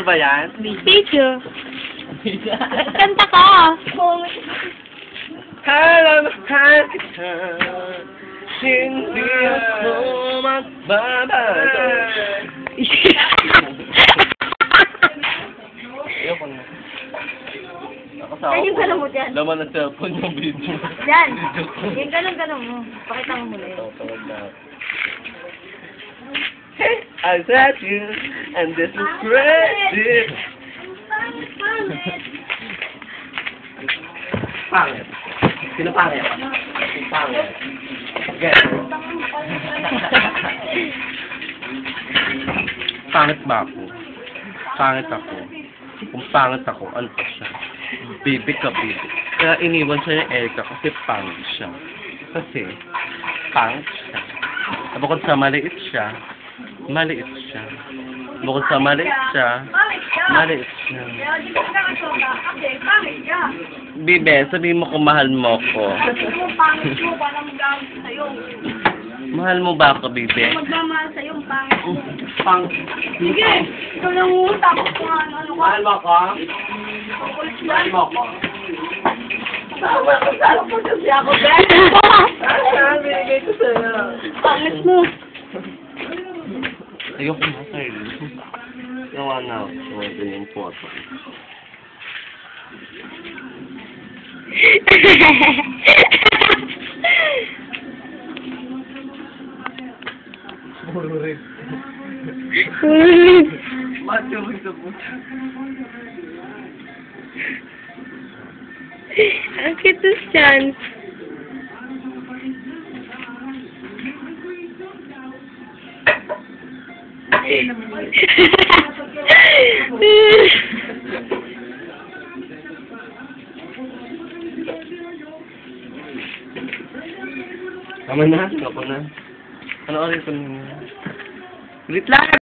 ba yan? Video. Kanta ka. Halamhan kita, hindi ako magbabago. Ayoko na. Nakasawa Ay, yung ko. ganun mo dyan. Laman ng cellphone yung video. Yan. Yung ganun mo. Pakita mo muna yun. Tawag na. I said you, and this is crazy. Pangit. Sino pangit? Pangit. Get. Pangit ba ako? Pangit ako. Kung pangit ako, ano pa siya? Bibi ka, bibi. Kaya iniwan siya yung Erica kasi pangit siya. Kasi, pangit siya. Bukod sa maliit siya, maliit siya. Bukod sa maliit siya, maliit siya. Bibe, sabihin mo kung mahal mo ko. Mahal mo ba ako, Bibe? Magmamahal sa'yo, ang pangit mo. Sige! Ikaw lang utang kung ano ka. Mahal mo ko? Mahal mo ko? Sama ko kasi ako, Ben. Binigay ko sa'yo. Pangit mo. Ayoko na sa'yo. Yung ano, yung photo. Ulit. Ba't yung ito po? Ang cute yan. Tama na, ako na. Ano oras ko na? Ulit lang!